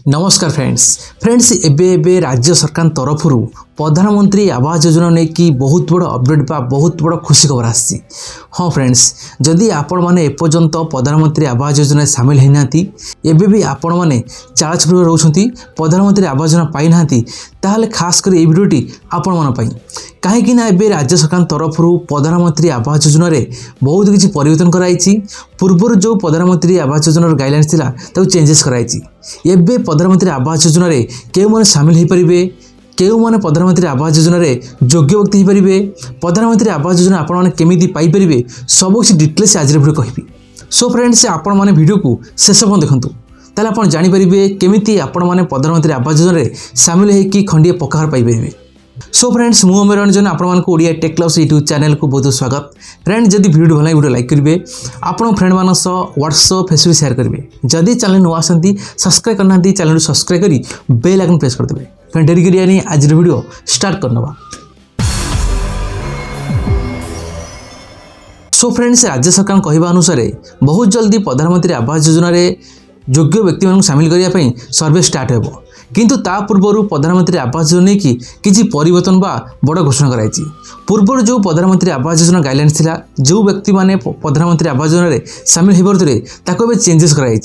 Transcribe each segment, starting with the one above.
नमस्कार फ्रेंड्स एबे एबे राज्य सरकार तरफ प्रधानमंत्री आवास योजना नहीं कि बहुत बड़ अपडेट बा बहुत बड़ खुशी खबर आसी। हाँ फ्रेंड्स, जदि आपण माने एपर्यंत प्रधानमंत्री आवास योजना सामिल होना एबे भी आपण माने चाल छपड़ रोचंती प्रधानमंत्री आवास योजना पाई ना ताहले खास कर ए वीडियोटी आपण मान पाई कहीं ना एबे राज्य सरकार तरफ प्रधानमंत्री आवास योजना रे बहुत किसी परिवर्तन कराई। पूर्वर जो प्रधानमंत्री आवास योजना गाइडलाइंस थिला ताको चेंजेस कराई। एबे प्रधानमंत्री आवास योजना रे केउ माने सामिल हो पारिबे, केउ माने प्रधानमंत्री आवास योजना रे योग्य व्यक्ति हो पारिबे, प्रधानमंत्री आवास योजना आपण माने केमिति पाई परिबे सब किसी डिटेल्स आज वीडियो कहबी। सो फ्रेंड्स, आपण माने वीडियो को शेष पर्यंत देखंतु ताले आपण जानि परिबे केमिति आपण माने प्रधानमंत्री आवास योजना रे सामिल हे कि खंडिए पक्का घर पाई परिबे। सो फ्रेंड्स, मु अमर रंजन आपण मानक Odia tech class YouTube channel को बहुत स्वागत। फ्रेंड, जदि वीडियो भल वीडियो लाइक करेंगे, आपण फ्रेंड मान व्हाट्सएप फेसबुक शेयर करेंगे। जदि चैनल नुआ आसती सब्सक्राइब करना चैनल सब्सक्राइब करी बेल आइकन प्रेस कर देबे। फ्रेंड, डेरी करियानी आज वीडियो स्टार्ट करनबा। सो फ्रेंड्स, राज्य सरकार कहवा अनुसार बहुत जल्दी प्रधानमंत्री आवास योजना रे योग्य व्यक्ति मानक शामिल करिया पई सर्वे स्टार्ट हेबो। किंतु ता पूर्व प्रधानमंत्री आवास योजना की किसी परिवर्तन बा बड़ घोषणा कराई। पूर्व जो प्रधानमंत्री आवास योजना गाइडलाइंस थिला जो व्यक्ति माने प्रधानमंत्री आवास योजना रे शामिल होबरतरे ताको बे चेंजेस कराई।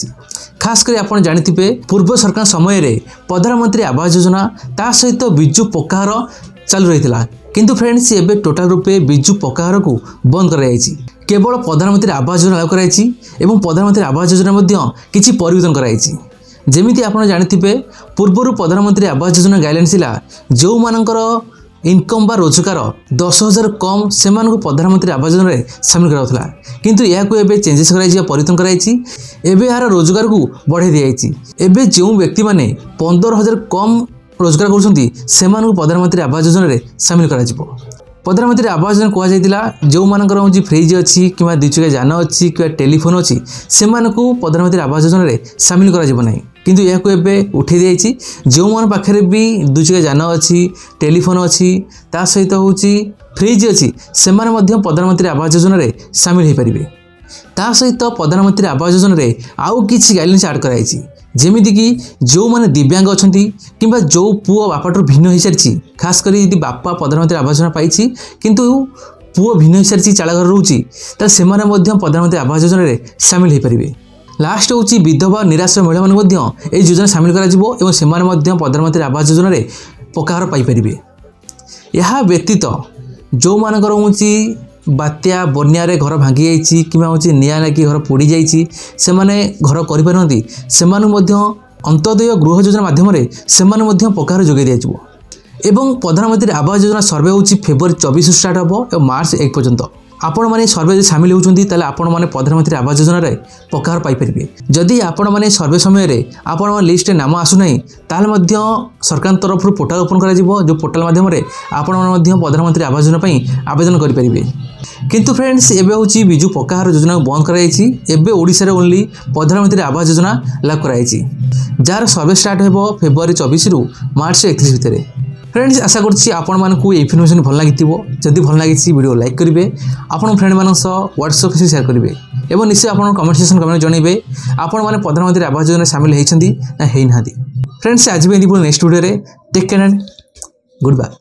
खास कर आपण जानिथिबे पूर्व सरकार समय रे प्रधानमंत्री आवास योजना ता सहित बिजु पक्का घर चालू रहितला। किंतु फ्रेंड्स, एबे टोटल रूपे बिजु पक्का घर को बंद कराई। केवल प्रधानमंत्री आवास योजना लागू कराई एवं प्रधानमंत्री आवास योजना मध्ये किछि परिवर्तन कराई। जेमिति आपण जानिथिबे पूर्व प्रधानमंत्री आवास योजना गाइडलाइंस थिला जो मानकर इनकम बा रोजगार 10,000 कम से प्रधानमंत्री आवास योजना रे शामिल कराउथला। किंतु या को एबे चेंजेस कराई परिवर्तन कराई। एबे यार रोजगार को बढ़ाई दियाई। एबे जो व्यक्ति माने 15,000 कम रोजगार करुछंती सेमानकु प्रधानमंत्री आवास योजना रे शामिल करा जिवो। प्रधानमंत्री आवास योजना कह जाइतिला जो मानकर होची फ्रिज अछि किबा द्विचक्रिया यान अछि किबा टेलीफोन अछि सेमानकु प्रधानमंत्री आवास योजना रे शामिल करा जिवो नै। किंतु या को एबे उठे दियाई। जो मान पाखरे भी द्विचक्रिया यान अछि टेलीफोन अछि ता सहित होची फ्रिज अछि सेमाने मध्य प्रधानमंत्री आवास योजना रे शामिल हो पारिबे। ता सहित प्रधानमंत्री आवास योजना रे आउ किछि गाइडलाइंस ऐड कराई। जेमिति कि जो माने दिव्यांग अछंती किंबा जो पुओ बापाटर भिन्न हो सारी, खास करी यदि बापा प्रधानमंत्री आवास योजना पाइछि किंतु पुओ भिन्न हो सारी चाल घर रोची ताले सेमाने मध्य प्रधानमंत्री आवास योजना रे शामिल हो पारिबे। लास्ट होची विधवा निराश्रय महिला मान मध्य ए योजना शामिल करा जिवो एवं सेमाने मध्य प्रधानमंत्री आवास योजना रे पक्का घर पाई परिबे। यहा व्यतीत जो मानकर होची बात्या बन्या रे घर भांगी जाइछि किबा होची निया लागी घर पोड़ी जाइछि सेमाने घर करि परनती सेमानु मध्य अंत्योदय गृह योजना माध्यम रे सेमानु मध्य पक्का घर जोगे दियाजिवो। एवं प्रधानमंत्री आवास योजना सर्वे होची फेब्रुआरी 24 स्टार्ट हबो और मार्च 1 पर्यंत। आपण माने सर्वे शामिल होउछंती ताले आपण माने प्रधानमंत्री आवास योजना रे पक्का घर पाई परिबे। जदि आपण माने सर्वे समय रे आपण मान लिस्ट रे नाम आसु नै ताले मध्य सरकार तरफ पोर्टल ओपन करा जिवो जो पोर्टल माध्यम रे आपण मान मध्य प्रधानमंत्री आवास योजना पई आवेदन करि परिबे। किंतु फ्रेंड्स, एबे होची बिजु पक्का घर योजना बंद कराई। एबे ओडिसा रे ओनली प्रधानमंत्री आवास योजना लागू कराई जार सर्वे स्टार्ट हेबो फेब्रुआरी 24 रु मार्च 31 भितरे। फ्रेंड्स, आशा करछि आपण मानकु ए इन्फॉर्मेशन भल लागिथिबो। जदि भल लागिछि वीडियो लाइक करिवे, आपण फ्रेंड मानन सह व्हाट्सएप से शेयर करिवे एवं निश्चय आपण कमेंट सेक्शन कमेंट जणैबे आपण माने प्रधानमंत्री आवास योजना शामिल हेइछंती ना हेइ नाथि। फ्रेंड्स, आज भी नेक्स्ट वीडियो रे take care and good bye.